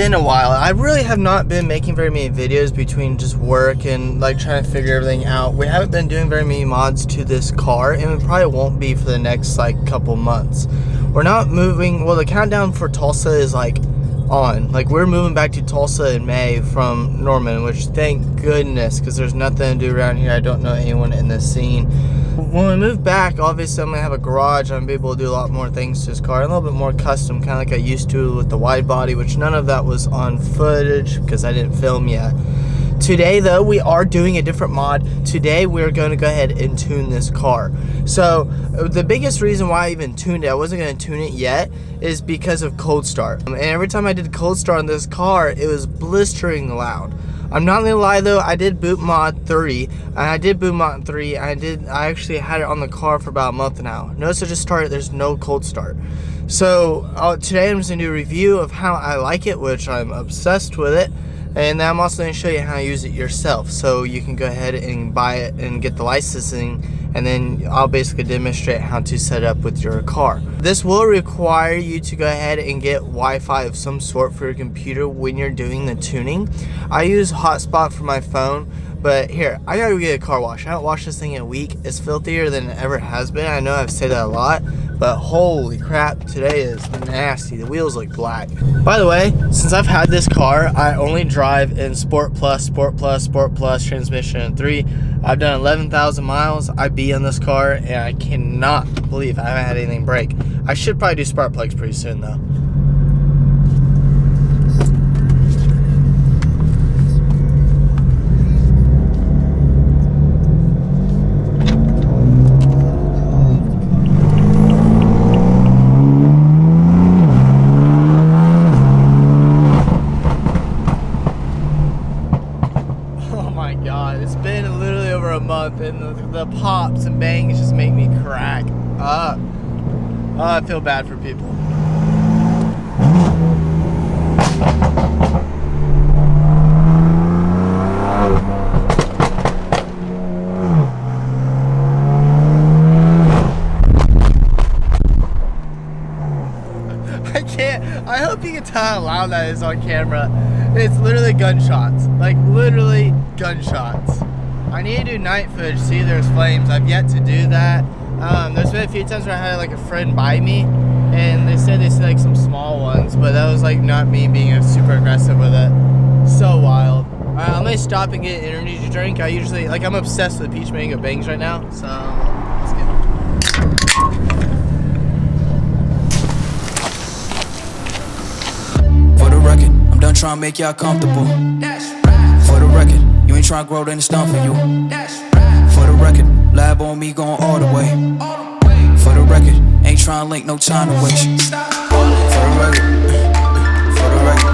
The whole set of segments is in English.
been a while. I really have not been making very many videos between just work and like trying to figure everything out. We haven't been doing very many mods to this car, and it probably won't be for the next like couple months. We're not moving, well, the countdown for Tulsa is like on. Like, we're moving back to Tulsa in May from Norman, which thank goodness, because there's nothing to do around here. I don't know anyone in this scene. When we move back, obviously I'm gonna have a garage. I'm gonna be able to do a lot more things to this car, a little bit more custom, kind of like I used to with the wide body, which none of that was on footage because I didn't film yet. Today though, we are doing a different mod. Today we're going to go ahead and tune this car. So the biggest reason why I even tuned it, I wasn't going to tune it yet, is because of cold start. And every time I did cold start on this car, it was blistering loud. I'm not gonna lie though, I did boot mod 3, and I did boot mod 3, and I actually had it on the car for about a month now. Notice I just started, there's no cold start. So today I'm just gonna do a review of how I like it, which I'm obsessed with it, and then I'm also gonna show you how to use it yourself, so you can go ahead and buy it and get the licensing, and then I'll basically demonstrate how to set it up with your car. This will require you to go ahead and get Wi-Fi of some sort for your computer when you're doing the tuning. I use hotspot for my phone, but here, I gotta go get a car wash. I haven't washed this thing in a week. It's filthier than it ever has been. I know I've said that a lot, but holy crap, today is nasty. The wheels look black. By the way, since I've had this car, I only drive in Sport Plus, Sport Plus, Sport Plus, transmission 3. I've done 11,000 miles. I be on this car, and I cannot believe I haven't had anything break. I should probably do spark plugs pretty soon though. And the pops and bangs just make me crack up. Oh, I feel bad for people. I can't. I hope you can tell how loud that is on camera. It's literally gunshots. Like, literally gunshots. I need to do night footage, see there's flames. I've yet to do that. There's been a few times where I had like a friend by me, and they said like some small ones, but that was like not me being super aggressive with it. So wild. I'm gonna stop and get an energy drink. I usually, like, I'm obsessed with peach mango bangs right now, so let's get it. For the record, I'm done trying to make y'all comfortable. For the record, you ain't tryna grow, then it's done for you. For the record, lab on me going all the way. For the record, ain't tryna link, no time to waste. For the record,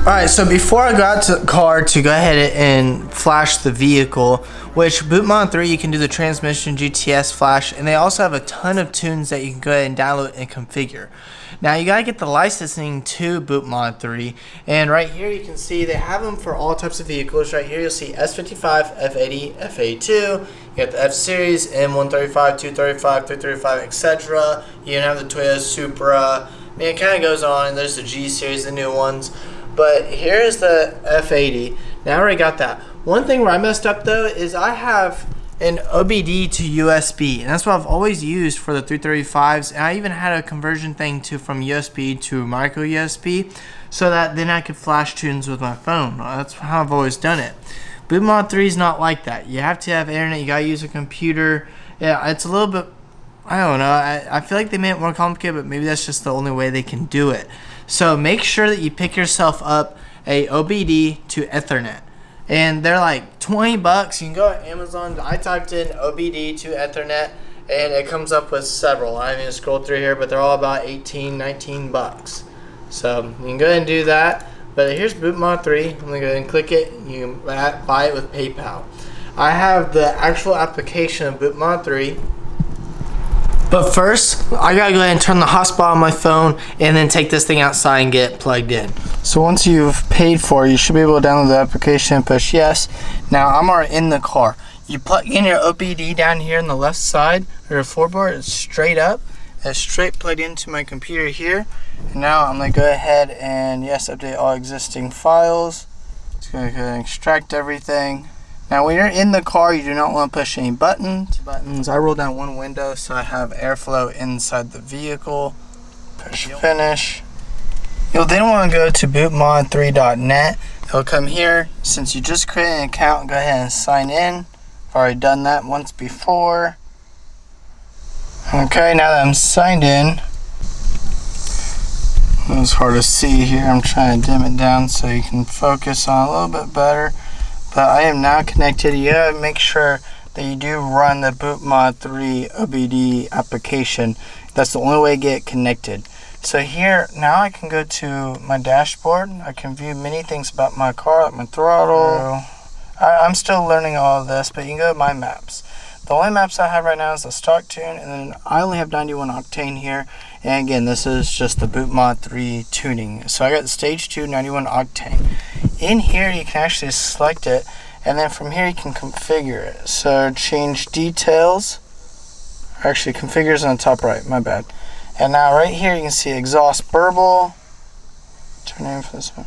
Alright, so before I go out to the car to go ahead and flash the vehicle, which boot mod 3 you can do the transmission GTS flash, and they also have a ton of tunes that you can go ahead and download and configure. Now you gotta get the licensing to boot mod 3, and right here you can see they have them for all types of vehicles. Right here you'll see S55, F80, F82, you got the F Series, M135, 235, 335, etc. You can have the Toyota Supra. I mean, it kind of goes on, and there's the G Series, the new ones. But here's the F80. Now I already got that. One thing where I messed up though is I have an OBD to USB, and that's what I've always used for the 335s, and I even had a conversion thing from USB to micro USB, so that then I could flash tunes with my phone. That's how I've always done it. Boot mod 3 is not like that. You have to have internet, you gotta use a computer. Yeah, it's a little bit, I don't know, I feel like they made it more complicated, but maybe that's just the only way they can do it. So make sure that you pick yourself up a OBD to Ethernet, and they're like 20 bucks. You can go on Amazon. I typed in OBD to Ethernet, and it comes up with several. I haven't even scrolled through here, but they're all about 18, 19 bucks. So you can go ahead and do that. But here's boot mod 3. I'm gonna go ahead and click it. You can buy it with PayPal. I have the actual application of boot mod 3. But first, I gotta go ahead and turn the hotspot on my phone and then take this thing outside and get it plugged in. So once you've paid for it, you should be able to download the application and push yes. Now I'm already in the car. You plug in your OBD down here on the left side, or your floorboard, it's straight up, It's straight plugged into my computer here. And now I'm going to go ahead and, yes, update all existing files. Just going to go ahead and extract everything. Now when you're in the car, you do not want to push any buttons. I roll down one window so I have airflow inside the vehicle. Push finish. You'll then want to go to bootmod3.net. It'll come here. Since you just created an account, go ahead and sign in. I've already done that once before. Okay, now that I'm signed in, it's hard to see here. I'm trying to dim it down so you can focus on a little bit better. But I am now connected. You gotta make sure that you do run the bootmod3 OBD application. That's the only way to get connected. So here, now I can go to my dashboard. I can view many things about my car, like my throttle. I'm still learning all of this, but you can go to my maps. The only maps I have right now is the stock tune, and then I only have 91 octane here. And again, this is just the bootmod3 tuning. So I got the stage 2 91 octane. In here, you can actually select it, and then from here you can configure it. So change details. Actually, configures on the top right, my bad. And now right here you can see exhaust burble. Turn name for this one.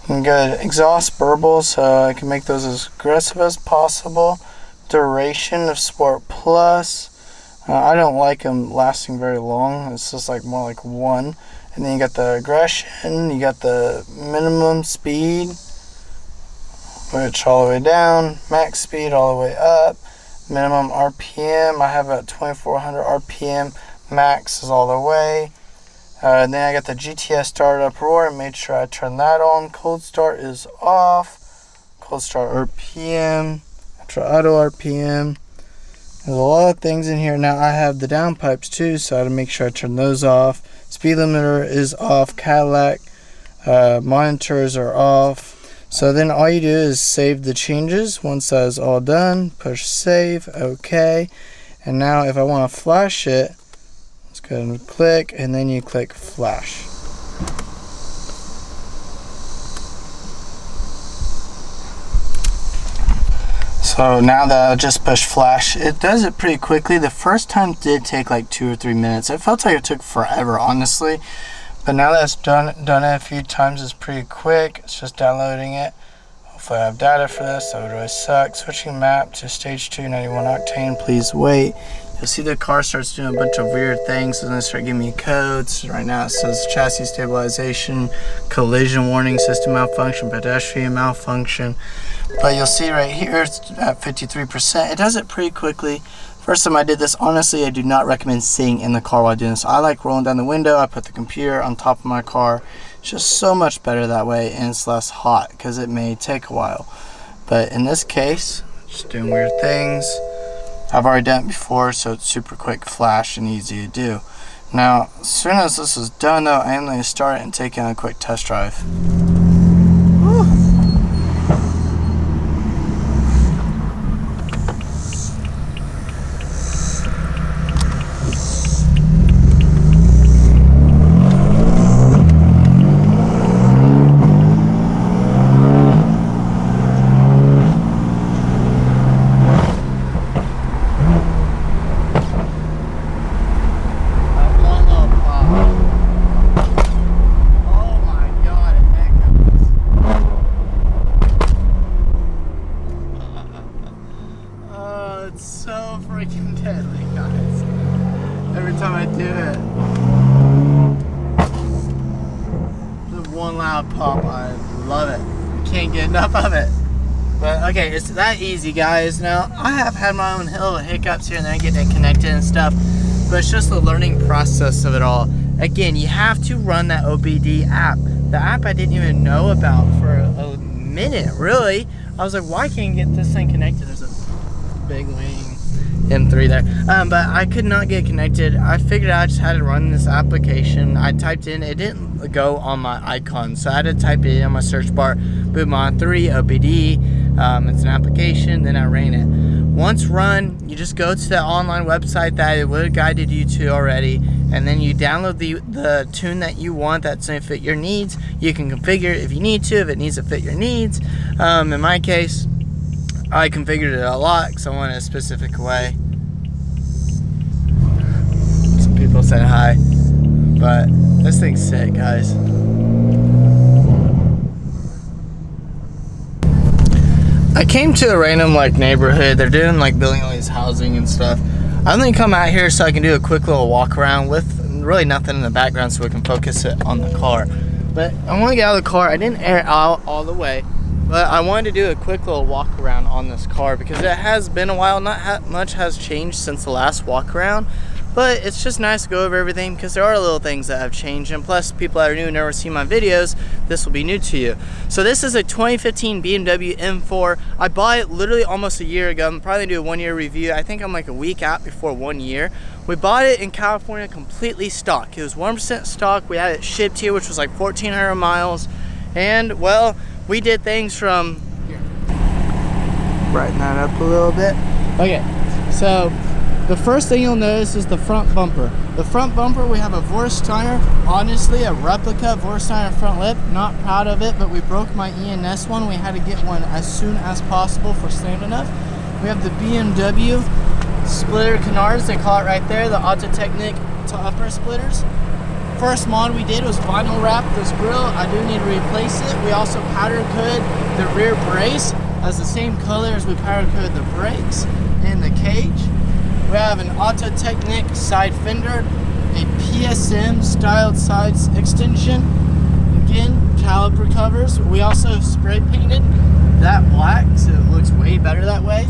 You can go to exhaust burble, so I can make those as aggressive as possible. Duration of Sport Plus. I don't like them lasting very long. It's just like more like one. And then you got the aggression. You got the minimum speed, which all the way down. Max speed all the way up. Minimum RPM. I have at 2400 RPM. Max is all the way. And then I got the GTS startup roar. Made sure I turn that on. Cold start is off. Cold start RPM. Auto RPM. There's a lot of things in here. Now I have the downpipes too, so I have to make sure I turn those off. Speed limiter is off. Cadillac monitors are off. So then all you do is save the changes. Once that is all done, push save. Okay. And now if I want to flash it, let's go ahead and click, and then you click flash. So now that I just pushed flash, it does it pretty quickly. The first time did take like 2 or 3 minutes. It felt like it took forever, honestly. But now that it's done it a few times, it's pretty quick. It's just downloading it. Hopefully I have data for this. That would really suck. Switching map to stage 2 91 octane. Please wait. You'll see the car starts doing a bunch of weird things, and then start giving me codes. Right now it says chassis stabilization, collision warning, system malfunction, pedestrian malfunction. But you'll see right here it's at 53%. It does it pretty quickly. First time I did this, honestly, I do not recommend sitting in the car while doing this. I like rolling down the window. I put the computer on top of my car. It's just so much better that way, and it's less hot because it may take a while. But in this case, just doing weird things. I've already done it before, so it's super quick flash and easy to do. Now, as soon as this is done though, I am going to start it and take it on a quick test drive. Woo. Every time I do it, the one loud pop, I love it. Can't get enough of it. But okay, it's that easy, guys. Now I have had my own little hiccups here and there, getting it connected and stuff, but it's just the learning process of it all. Again, you have to run that OBD app. The app I didn't even know about for a minute, really. I was like, why can't I get this thing connected? There's a big wing M3 there, but I could not get connected. I figured I just had to run this application. I typed in, it didn't go on my icon, so I had to type it in on my search bar, bootmod3 OBD. It's an application, then I ran it. Once run, you just go to the online website that it would have guided you to already, and then you download the tune that you want that's going to fit your needs. You can configure it if you need to, if it needs to fit your needs. In my case, I configured it a lot because I want it a specific way. saying hi. But this thing's sick, guys. I came to a random like neighborhood. They're doing like building all these housing and stuff. I only come out here so I can do a quick little walk around with really nothing in the background so we can focus it on the car. But I want to get out of the car. I didn't air it out all the way, but I wanted to do a quick little walk around on this car because it has been a while. Not much has changed since the last walk around, but it's just nice to go over everything because there are little things that have changed, and plus people that are new and never seen my videos, this will be new to you. So this is a 2015 BMW M4. I bought it literally almost a year ago. I'm probably gonna do a 1 year review. I think I'm like a week out before 1 year. We bought it in California completely stock. It was 1% stock. We had it shipped here, which was like 1,400 miles. And well, we did things from, here, brighten that up a little bit. Okay, so the first thing you'll notice is the front bumper. The front bumper, we have a Vorsteiner, honestly a replica Vorsteiner front lip. Not proud of it, but we broke my ENS one. We had to get one as soon as possible for stand enough. We have the BMW splitter canards, they call it right there, the AutoTecknic to upper splitters. First mod we did was vinyl wrap this grill. I do need to replace it. We also powder coated the rear brace as the same color as we powder coated the brakes and the cage. We have an AutoTecknic side fender, a PSM styled side extension, again caliper covers. We also spray painted that black so it looks way better that way.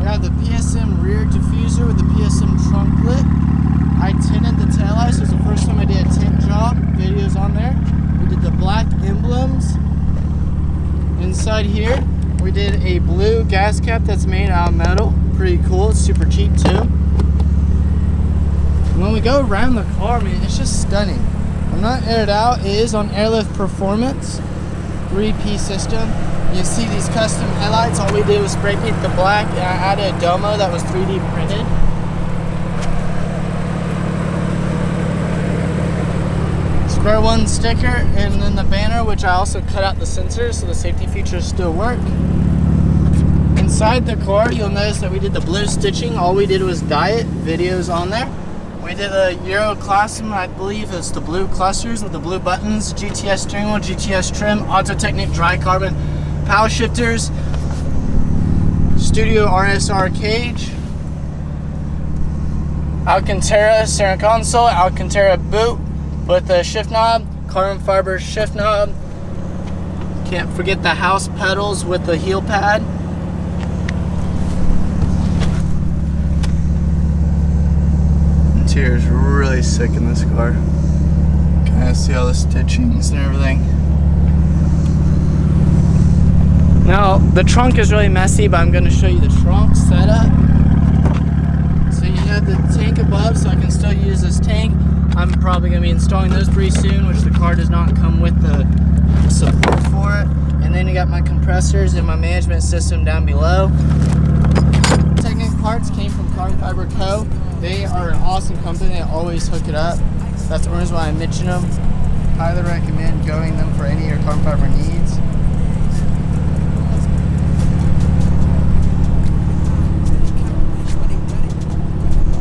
We have the PSM rear diffuser with the PSM trunk lid. I tinted the taillights. This is the first time I did a tint job. Videos on there. We did the black emblems. Inside here, we did a blue gas cap that's made out of metal. Pretty cool. It's super cheap too. When we go around the car, man, it's just stunning. I'm not aired out. It is on Airlift Performance 3-piece system. You see these custom headlights. All we did was spray paint the black, and I added a domo that was 3D printed. Square one sticker, and then the banner, which I also cut out the sensors so the safety features still work. Inside the car, you'll notice that we did the blue stitching. All we did was dye it. Videos on there. We did a Euro Classum, I believe it's the blue clusters with the blue buttons, GTS steering wheel, GTS trim, AutoTecknic dry carbon power shifters, Studio RSR cage, Alcantara center console, Alcantara boot with the shift knob, carbon fiber shift knob. Can't forget the Haus Pedals with the heel pad. Interior is really sick in this car. Kind of see all the stitchings and everything. Now, the trunk is really messy, but I'm going to show you the trunk setup. So you have the tank above, so I can still use this tank. I'm probably going to be installing those pretty soon, which the car does not come with the support for it. And then you got my compressors and my management system down below. Technic parts came from Carbon Fiber Co. They are an awesome company. They always hook it up. That's the reason why I mention them. Highly recommend going them for any of your carbon fiber needs.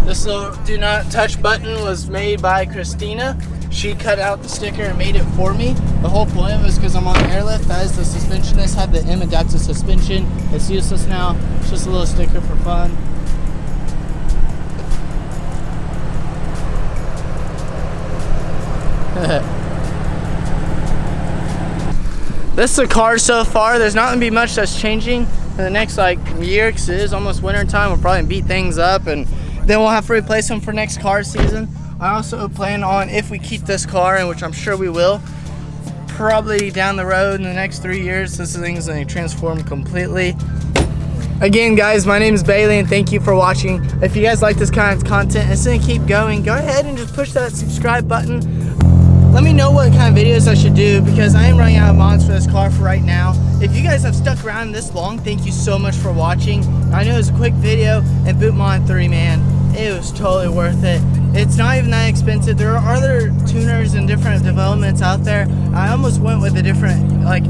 This little do not touch button was made by Christina. She cut out the sticker and made it for me. The whole point of it is because I'm on airlift. That is the suspension. This had the M adaptive suspension. It's useless now. It's just a little sticker for fun. This is the car so far. There's not gonna be much that's changing in the next like year because it is almost winter time. We'll probably beat things up and then we'll have to replace them for next car season. I also plan on, if we keep this car, and which I'm sure we will, probably down the road in the next 3 years, this thing is going to transform completely. Again, guys, my name is Bailey, and thank you for watching. If you guys like this kind of content, it's going to keep going. Go ahead and just push that subscribe button. Let me know what kind of videos I should do because I am running out of mods for this car for right now. If you guys have stuck around this long, thank you so much for watching. I know it was a quick video, and Boot Mod 3, man, it was totally worth it. It's not even that expensive. There are other tuners and different developments out there. I almost went with a different, like,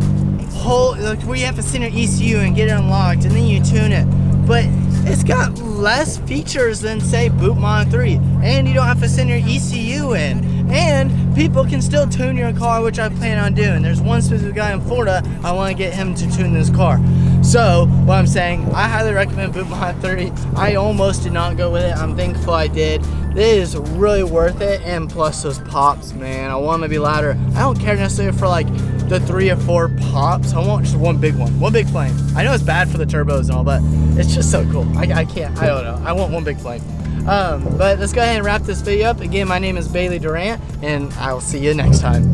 whole, like where you have to send your ECU and get it unlocked, and then you tune it. But it's got less features than say Boot Mod 3, and you don't have to send your ECU in, and people can still tune your car, which I plan on doing. There's one specific guy in Florida, I want to get him to tune this car. So what I'm saying, I highly recommend Boot Mod 3. I almost did not go with it. I'm thankful I did. It is really worth it, and plus those pops, man, I want them to be louder. I don't care necessarily for like the 3 or 4 pops. I want just one big one, one big flame. I know it's bad for the turbos and all, but it's just so cool. I can't, I don't know. I want one big flame. But let's go ahead and wrap this video up. Again, my name is Bailey Durant, and I will see you next time.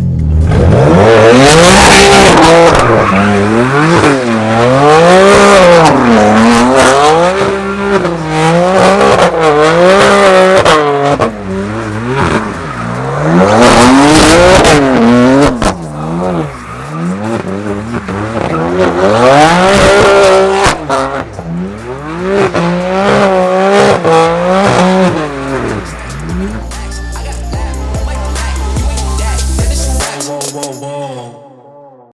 Whoa, whoa, whoa.